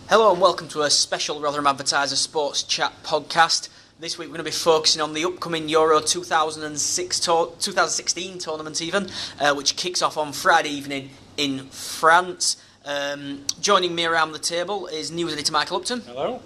Hello and welcome to a special Rotherham Advertiser Sports Chat podcast. This week we're going to be focusing on the upcoming Euro 2016 tournament which kicks off on Friday evening in France. Joining me around the table is news editor Michael Upton. Hello.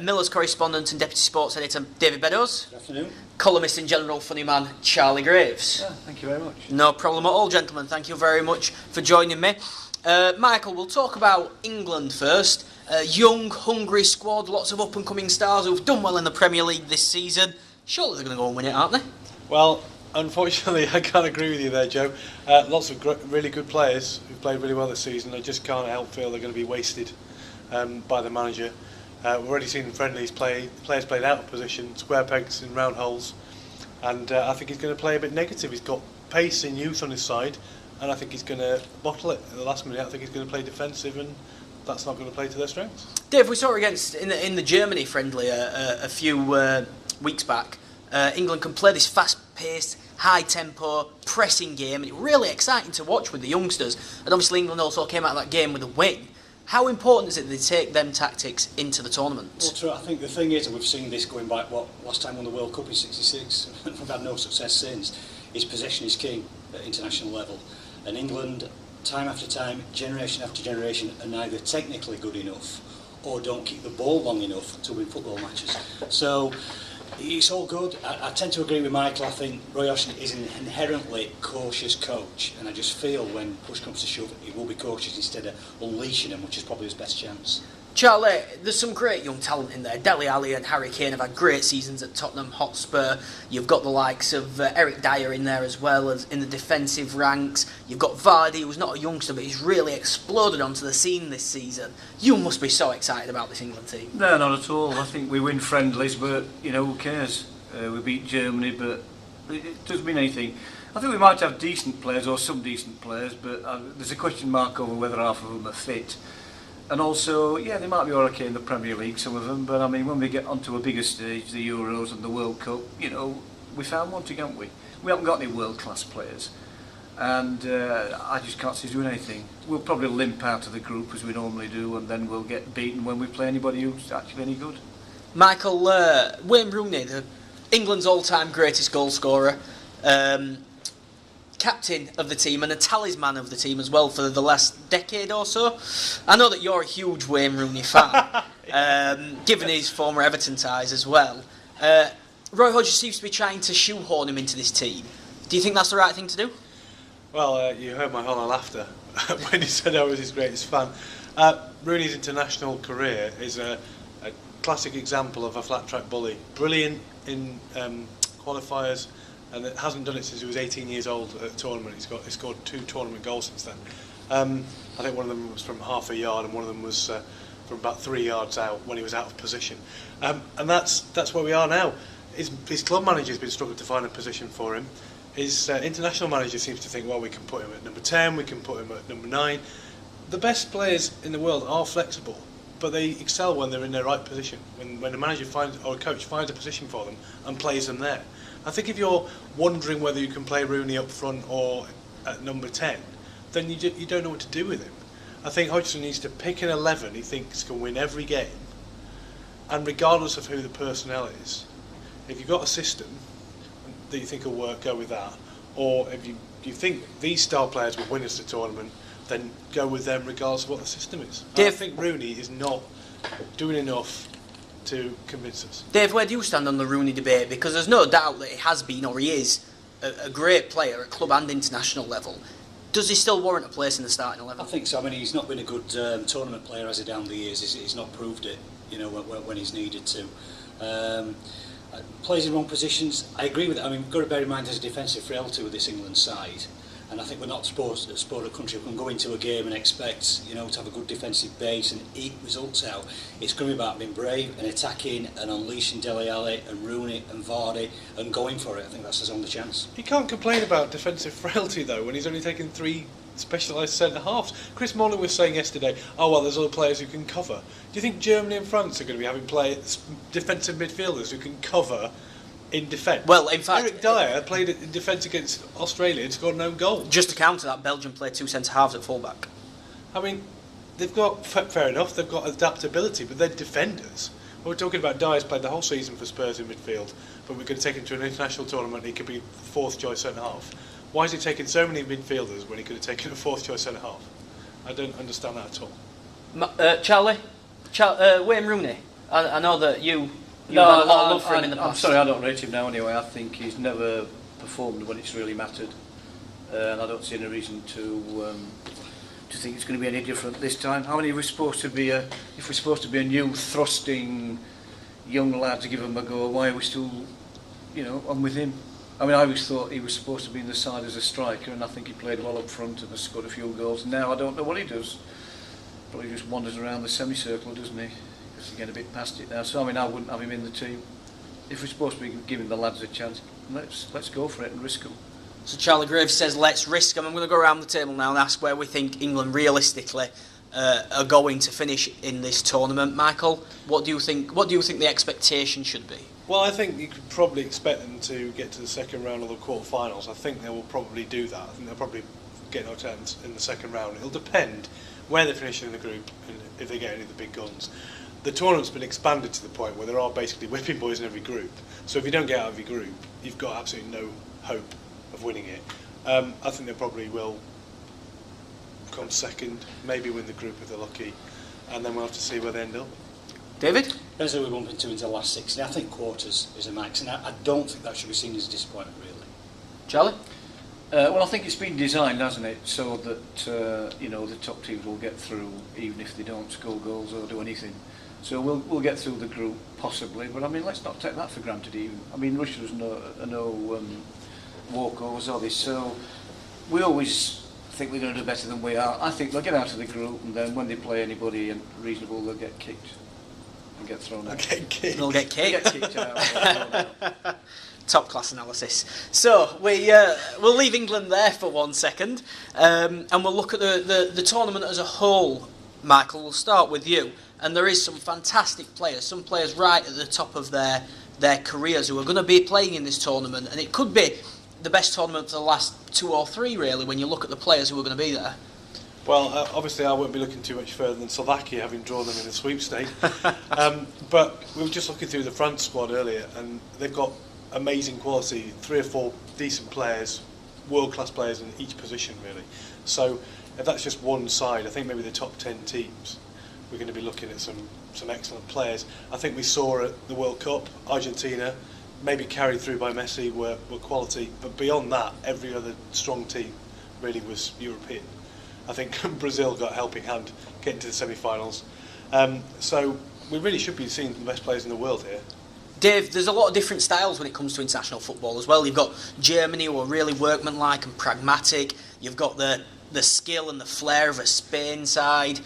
Miller's correspondent and deputy sports editor David Beddows. Good afternoon. Columnist and general funny man Charlie Graves. Yeah, thank you very much. No problem at all, gentlemen. Thank you very much for joining me. Michael, we'll talk about England first. Young, hungry squad, lots of up-and-coming stars who've done well in the Premier League this season. Surely they're going to go and win it, aren't they? Well, unfortunately, I can't agree with you there, Joe. Lots of really good players who've played really well this season. I just can't help feel they're going to be wasted by the manager. We've already seen the friendlies players played out of position, square pegs in round holes, and I think he's going to play a bit negative. He's got pace and youth on his side, and I think he's going to bottle it at the last minute. I think he's going to play defensive, and that's not going to play to their strengths. Dave, we saw against in the Germany friendly a few weeks back. England can play this fast-paced, high-tempo, pressing game, and it's really exciting to watch with the youngsters. And obviously England also came out of that game with a win. How important is it that they take them tactics into the tournament? Well, true. I think the thing is, and we've seen this going back, last time won the World Cup in '66, and we've had no success since, is possession is king at international level. And England, time after time, generation after generation, are neither technically good enough or don't keep the ball long enough to win football matches. So it's all good. I tend to agree with Michael. I think Roy Hodgson is an inherently cautious coach, and I just feel when push comes to shove, he will be cautious instead of unleashing him, which is probably his best chance. Charlie, there's some great young talent in there. Dele Alli and Harry Kane have had great seasons at Tottenham Hotspur. You've got the likes of Eric Dyer in there as well as in the defensive ranks. You've got Vardy, who's not a youngster, but he's really exploded onto the scene this season. You must be so excited about this England team. No, not at all. I think we win friendlies, but, who cares? We beat Germany, but it doesn't mean anything. I think we might have decent players, or some decent players, but there's a question mark over whether half of them are fit. And also, they might be okay in the Premier League, some of them, but I mean, when we get onto a bigger stage, the Euros and the World Cup, we found wanting, haven't we? We haven't got any world-class players, and I just can't see us doing anything. We'll probably limp out of the group as we normally do, and then we'll get beaten when we play anybody who's actually any good. Michael, Wayne Rooney, England's all-time greatest goal scorer, captain of the team and a talisman of the team as well for the last decade or so. I know that you're a huge Wayne Rooney fan, given his former Everton ties as well. Roy Hodgson seems to be trying to shoehorn him into this team. Do you think that's the right thing to do? Well, you heard my hollow laughter when he said I was his greatest fan. Rooney's international career is a classic example of a flat-track bully. Brilliant in qualifiers, and it hasn't done it since he was 18 years old at a tournament. He scored 2 tournament goals since then. I think one of them was from half a yard, and one of them was from about 3 yards out when he was out of position. And that's where we are now. His club manager's been struggling to find a position for him. His international manager seems to think, well, we can put him at number 10, we can put him at number 9. The best players in the world are flexible, but they excel when they're in their right position. When a manager or a coach finds a position for them and plays them there. I think if you're wondering whether you can play Rooney up front or at number 10, then you don't know what to do with him. I think Hodgson needs to pick an 11 he thinks can win every game, and regardless of who the personnel is, if you've got a system that you think will work, go with that. Or if you think these star players will win us the tournament, then go with them regardless of what the system is. I think Rooney is not doing enough to convince us. Dave, where do you stand on the Rooney debate? Because there's no doubt that he has been, or he is, a great player at club and international level. Does he still warrant a place in the starting 11? I think so. I mean, he's not been a good tournament player, has he, down the years? He's not proved it, when he's needed to. Plays in wrong positions. I agree with it. I mean, we've got to bear in mind there's a defensive frailty with this England side. And I think we're not supposed to support a country who can go into a game and expect, to have a good defensive base and eke results out. It's going to be about being brave and attacking and unleashing Dele Alli and Rooney and Vardy and going for it. I think that's his only chance. He can't complain about defensive frailty though when he's only taken 3 specialised centre-halves. Chris Mullin was saying yesterday, there's other players who can cover. Do you think Germany and France are going to be having defensive midfielders who can cover in defence? Well, in fact, Eric Dyer played in defence against Australia and scored no goal. Just to counter that, Belgium played 2 centre-halves at full-back. I mean, they've got, fair enough, they've got adaptability, but they're defenders. We're talking about Dyer's played the whole season for Spurs in midfield, but we're going to take him to an international tournament, he could be fourth choice centre-half. Why is he taking so many midfielders when he could have taken a fourth choice centre-half? I don't understand that at all. Charlie? Wayne Rooney? I know that you've had a lot of love for him in the past. I'm sorry, I don't rate him now anyway. I think he's never performed when it's really mattered. And I don't see any reason to think it's going to be any different this time. How many are we supposed to be? If we're supposed to be a new thrusting young lad to give him a go, why are we still, on with him? I mean, I always thought he was supposed to be in the side as a striker, and I think he played well up front and has scored a few goals. Now I don't know what he does. Probably just wanders around the semicircle, doesn't he? Because he's getting a bit past it now. So I mean, I wouldn't have him in the team. If we're supposed to be giving the lads a chance, let's go for it and risk them. So Charlie Graves says let's risk them. I'm going to go around the table now and ask where we think England realistically are going to finish in this tournament. Michael, what do you think? What do you think the expectation should be? Well, I think you could probably expect them to get to the second round of the quarterfinals. I think they will probably do that. I think they'll probably get knocked out in the second round. It'll depend where they finish in the group and if they get any of the big guns. The tournament's been expanded to the point where there are basically whipping boys in every group. So if you don't get out of your group, you've got absolutely no hope of winning it. I think they probably will come second, maybe win the group if they're lucky, and then we'll have to see where they end up. David? As we bump into the last 16, I think quarters is a max, and I don't think that should be seen as a disappointment, really. Charlie? Well, I think it's been designed, hasn't it, so that the top teams will get through even if they don't score goals or do anything. So we'll get through the group possibly, but I mean, let's not take that for granted even. I mean, Russia's no walkovers, are they? So we always think we're going to do better than we are. I think they'll get out of the group, and then when they play anybody reasonable, they'll get kicked and get thrown out. They'll get kicked. Get kicked out. Top class analysis. So we'll leave England there for 1 second, and we'll look at the tournament as a whole. Michael, we'll start with you. And there is some fantastic players, some players right at the top of their careers who are going to be playing in this tournament, and it could be the best tournament for the last 2 or 3 really when you look at the players who are going to be there. Well, obviously I won't be looking too much further than Slovakia, having drawn them in the sweepstake. But we were just looking through the France squad earlier, and they've got amazing quality, 3 or 4 decent players, world-class players in each position really. So if that's just one side, I think maybe the top 10 teams, we're going to be looking at some excellent players. I think we saw at the World Cup, Argentina, maybe carried through by Messi, were quality, but beyond that, every other strong team really was European. I think Brazil got a helping hand getting to the semi-finals. So we really should be seeing the best players in the world here. Dave, there's a lot of different styles when it comes to international football as well. You've got Germany, who are really workmanlike and pragmatic. You've got the skill and the flair of a Spain side.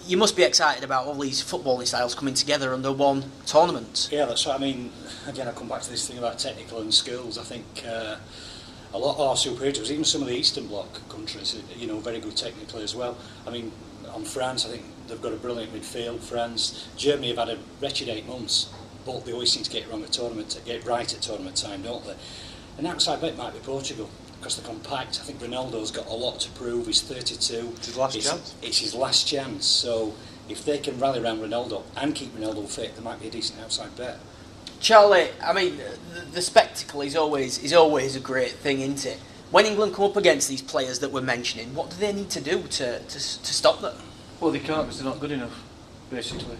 You must be excited about all these footballing styles coming together under one tournament. Yeah, that's right. I mean, again, I come back to this thing about technical and skills. I think a lot of our superheroes, even some of the Eastern Bloc countries, very good technically as well. I mean, on France, I think they've got a brilliant midfield. France, Germany have had a wretched 8 months, but they always seem to get it wrong at tournament, get right at tournament time, don't they? An outside bet might be Portugal, because they're compact. I think Ronaldo's got a lot to prove. He's 32. It's his last chance. It's his last chance. So if they can rally around Ronaldo and keep Ronaldo fit, there might be a decent outside bet. Charlie, I mean, the spectacle is always a great thing, isn't it? When England come up against these players that we're mentioning, what do they need to do to stop them? Well, they can't because they're not good enough, basically.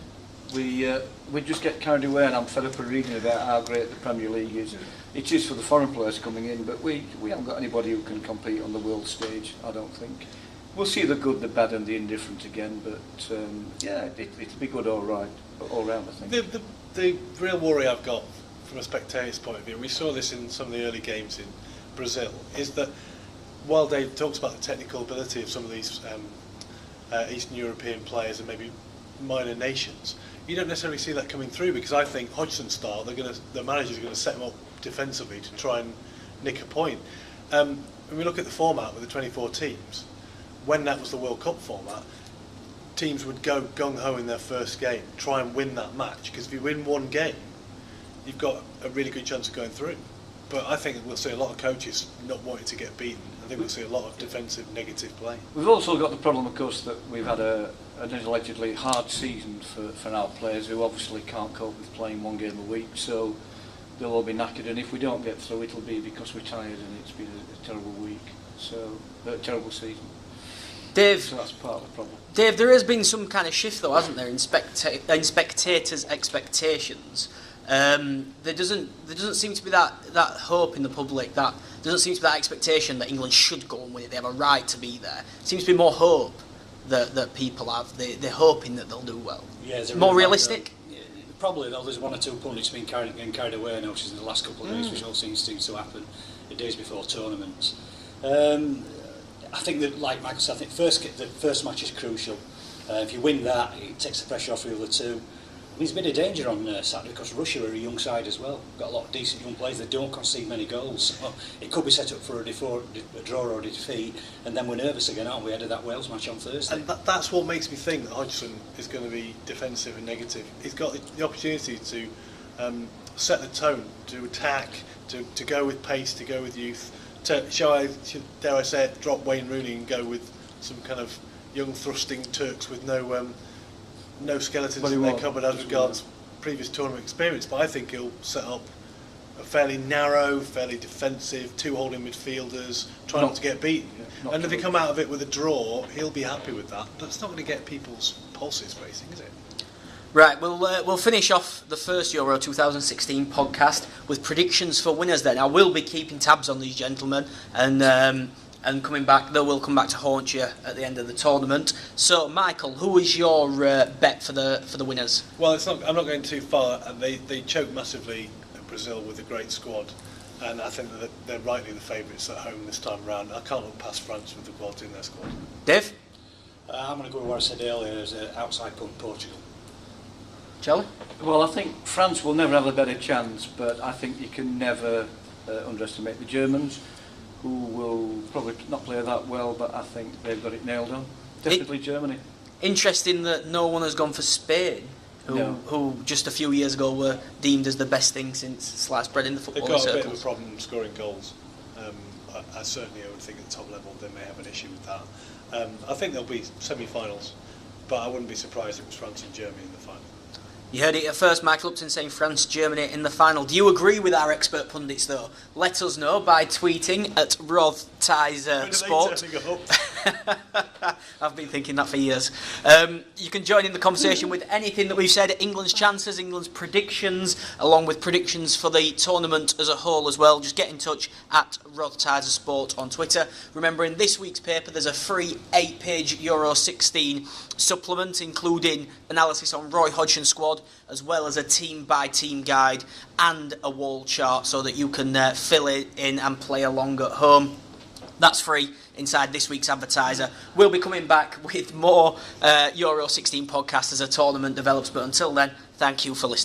We just get carried away, and I'm fed up of reading about how great the Premier League is. It is for the foreign players coming in, but we haven't got anybody who can compete on the world stage, I don't think. We'll see the good, the bad and the indifferent again, but it'll be good all round, I think. The real worry I've got from a spectator's point of view, we saw this in some of the early games in Brazil, is that while Dave talks about the technical ability of some of these Eastern European players and maybe minor nations, you don't necessarily see that coming through, because I think Hodgson style, the managers are going to set them up defensively to try and nick a point. When we look at the format with the 24 teams, when that was the World Cup format, teams would go gung-ho in their first game, try and win that match, because if you win one game, you've got a really good chance of going through. But I think we'll see a lot of coaches not wanting to get beaten I think we'll see a lot of defensive, negative play. We've also got the problem, of course, that we've had an allegedly hard season for our players who obviously can't cope with playing one game a week, so they'll all be knackered, and if we don't get through, it'll be because we're tired and it's been a terrible week, so a terrible season. Dave, so that's part of the problem. Dave, there has been some kind of shift, though, hasn't there, in spectators' expectations. There doesn't seem to be that hope in the public. That doesn't seem to be that expectation that England should go and win it. They have a right to be there. It seems to be more hope that people have. They're hoping that they'll do well. Yeah, more realistic. Probably though, there's one or two pundits getting carried away now, which is in the last couple of days, which all seems to happen the days before tournaments. I think that, like Michael said, I think the first match is crucial. If you win that, it takes the pressure off the other two. There's a bit of danger on Saturday because Russia are a young side as well. Got a lot of decent young players. They don't concede many goals. So it could be set up for a draw or a defeat, and then we're nervous again, aren't we, ahead of that Wales match on Thursday? And that's what makes me think that Hodgson is going to be defensive and negative. He's got the opportunity to set the tone, to attack, to go with pace, to go with youth, to dare I say it, drop Wayne Rooney and go with some kind of young thrusting Turks with no skeletons in their cupboard as regards previous tournament experience, but I think he'll set up a fairly narrow, fairly defensive, two holding midfielders, try not to get beaten. And if they come out of it with a draw, he'll be happy with that. That's not going to get people's pulses racing, is it? Right, we'll finish off the first Euro 2016 podcast with predictions for winners then. I will be keeping tabs on these gentlemen and coming back, they will come back to haunt you at the end of the tournament. So, Michael, who is your bet for the winners? Well, I'm not going too far. They choked massively at Brazil with a great squad, and I think that they're rightly the favourites at home this time round. I can't look past France with the quality in their squad. Dave? I'm going to go with what I said earlier as an outside punt, Portugal. Charlie? Well, I think France will never have a better chance, but I think you can never underestimate the Germans, who will probably not play that well, but I think they've got it nailed on. Definitely Germany. Interesting that no one has gone for Spain, who just a few years ago were deemed as the best thing since sliced bread in the football circles. They've got a circles. bit of a problem scoring goals. I certainly would think at the top level they may have an issue with that. I think there'll be semi-finals, but I wouldn't be surprised if it was France and Germany in the final. You heard it at first, Michael Upton saying France, Germany in the final. Do you agree with our expert pundits, though? Let us know by tweeting at RodTizer Sport. I've been thinking that for years. You can join in the conversation with anything that we've said, England's chances, England's predictions, along with predictions for the tournament as a whole as well. Just get in touch at RodTizer Sport on Twitter. Remember, in this week's paper, there's a free 8-page Euro 16 supplement, including analysis on Roy Hodgson's squad, as well as a team-by-team guide and a wall chart so that you can fill it in and play along at home. That's free inside this week's advertiser. We'll be coming back with more Euro 16 podcasts as a tournament develops, but until then, thank you for listening.